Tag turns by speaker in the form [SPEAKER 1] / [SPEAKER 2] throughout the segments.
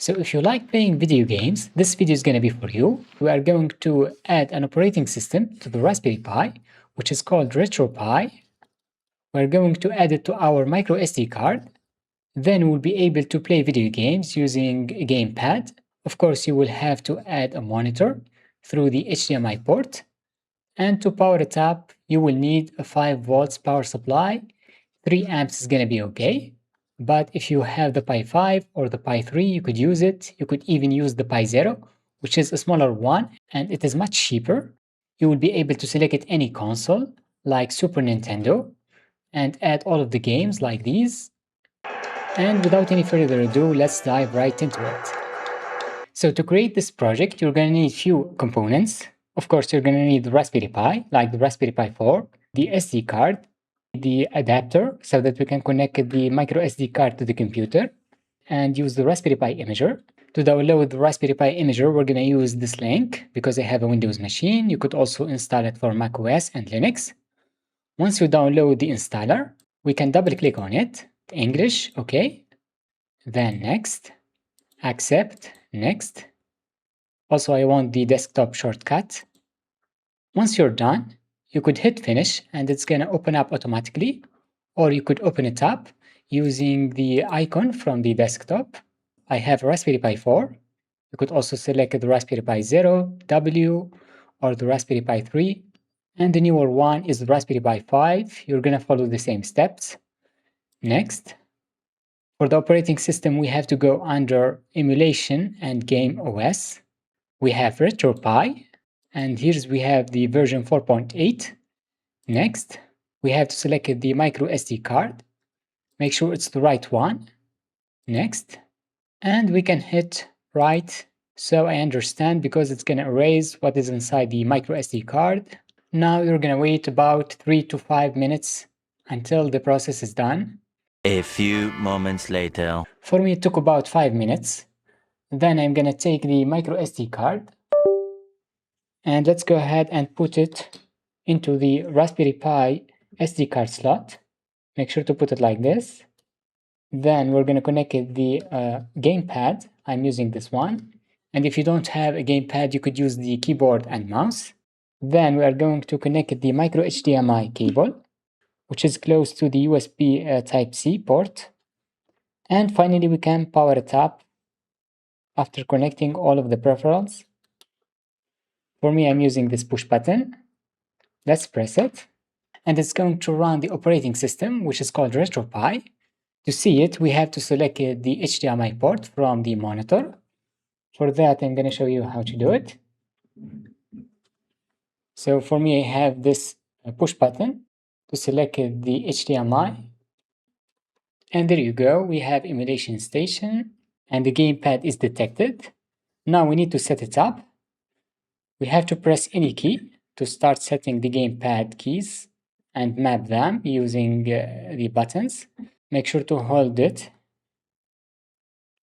[SPEAKER 1] So if you like playing video games, this video is going to be for you. We are going to add an operating system to the Raspberry Pi, which is called RetroPie. We're going to add it to our micro SD card. Then we'll be able to play video games using a gamepad. Of course, you will have to add a monitor through the HDMI port. And to power it up, you will need a 5 volts power supply. 3 amps is going to be okay. But if you have the Pi 5 or the Pi 3, you could use it. You could even use the Pi 0, which is a smaller one, and it is much cheaper. You will be able to select any console, like Super Nintendo, and add all of the games like these. And without any further ado, let's dive right into it. So to create this project, you're going to need few components. Of course, you're going to need the Raspberry Pi, like the Raspberry Pi 4, the SD card, the adapter so that we can connect the micro SD card to the computer, and use the Raspberry Pi imager. To download the Raspberry Pi imager, we're going to use this link because I have a Windows machine. You could also install it for macOS and Linux. Once you download the installer, we can double click on it. English, okay. Then next, accept, next. Also, I want the desktop shortcut. Once you're done, you could hit finish and it's going to open up automatically, or you could open it up using the icon from the desktop. I have a Raspberry Pi 4. You could also select the Raspberry Pi 0, W, or the Raspberry Pi 3. And the newer one is the Raspberry Pi 5. You're going to follow the same steps. Next. For the operating system, we have to go under Emulation and Game OS. We have RetroPie. And here we have the version 4.8. Next, we have to select the micro SD card. Make sure it's the right one. Next, and we can hit right so I understand because it's going to erase what is inside the micro SD card. Now you're going to wait about 3 to 5 minutes until the process is done.
[SPEAKER 2] A few moments later.
[SPEAKER 1] For me, it took about 5 minutes. Then I'm going to take the micro SD card. And let's go ahead and put it into the Raspberry Pi SD card slot. Make sure to put it like this. Then we're going to connect the gamepad. I'm using this one. And if you don't have a gamepad, you could use the keyboard and mouse. Then we are going to connect the micro HDMI cable, which is close to the USB Type-C port. And finally, we can power it up after connecting all of the peripherals. For me, I'm using this push button. Let's press it. And it's going to run the operating system, which is called RetroPie. To see it, we have to select the HDMI port from the monitor. For that, I'm going to show you how to do it. So for me, I have this push button to select the HDMI. And there you go. We have emulation station and the gamepad is detected. Now we need to set it up. We have to press any key to start setting the gamepad keys and map them using the buttons. Make sure to hold it.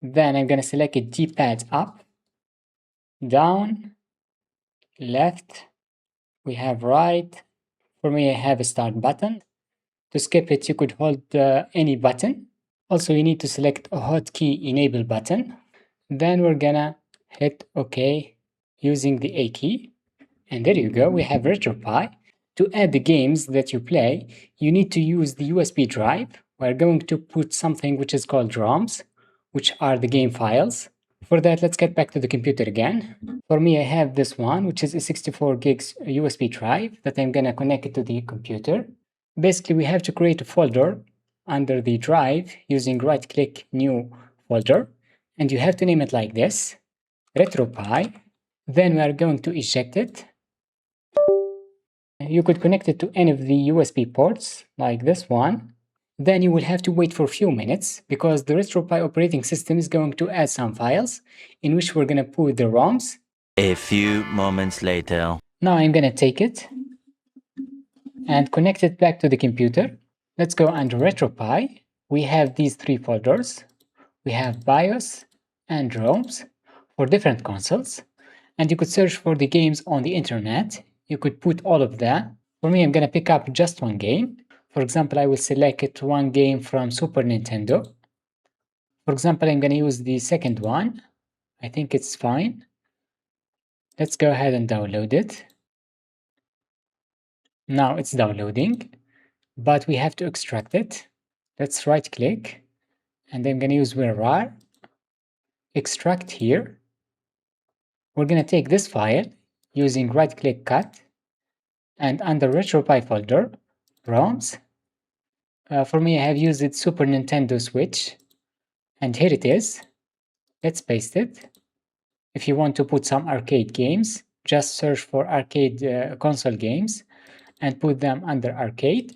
[SPEAKER 1] Then I'm going to select a D-pad up, down, left. We have right. For me, I have a start button. To skip it, you could hold any button. Also, you need to select a hotkey enable button. Then we're gonna hit OK using the A key. And there you go, we have RetroPie. To add the games that you play, you need to use the USB drive. We're going to put something which is called ROMs, which are the game files. For that, let's get back to the computer again. For me, I have this one, which is a 64 gigs USB drive that I'm gonna connect it to the computer. Basically, we have to create a folder under the drive using right-click New Folder. And you have to name it like this, RetroPie. Then we are going to eject it. You could connect it to any of the USB ports, like this one. Then you will have to wait for a few minutes because the RetroPie operating system is going to add some files in which we're going to put the ROMs.
[SPEAKER 2] A few moments later.
[SPEAKER 1] Now I'm going to take it and connect it back to the computer. Let's go under RetroPie. We have these 3 folders. We have BIOS and ROMs for different consoles. And you could search for the games on the internet. You could put all of that. For me, I'm going to pick up just one game. For example, I will select one game from Super Nintendo. For example, I'm going to use the second one. I think it's fine. Let's go ahead and download it. Now it's downloading, but we have to extract it. Let's right click, and I'm going to use WinRAR, extract here. We're going to take this file using right click cut, and under RetroPie folder, ROMs. For me, I have used it Super Nintendo Switch, and here it is. Let's paste it. If you want to put some arcade games, just search for arcade console games and put them under arcade.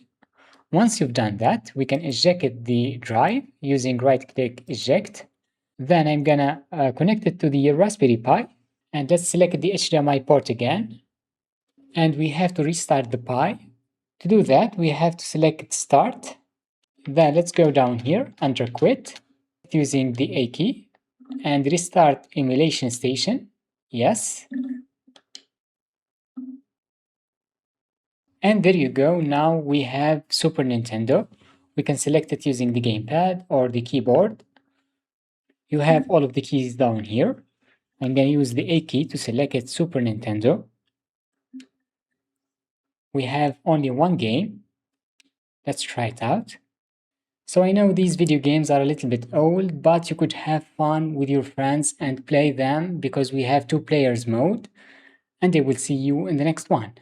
[SPEAKER 1] Once you've done that, we can eject the drive using right-click eject. Then I'm gonna connect it to the Raspberry Pi, and let's select the HDMI port again. And we have to restart the Pi. To do that, we have to select Start. Then let's go down here under Quit using the A key and restart emulation station. Yes. And there you go. Now we have Super Nintendo. We can select it using the gamepad or the keyboard. You have all of the keys down here. I'm going to use the A key to select it Super Nintendo. We have only one game. Let's try it out. So I know these video games are a little bit old, but you could have fun with your friends and play them because we have 2 players mode. And I will see you in the next one.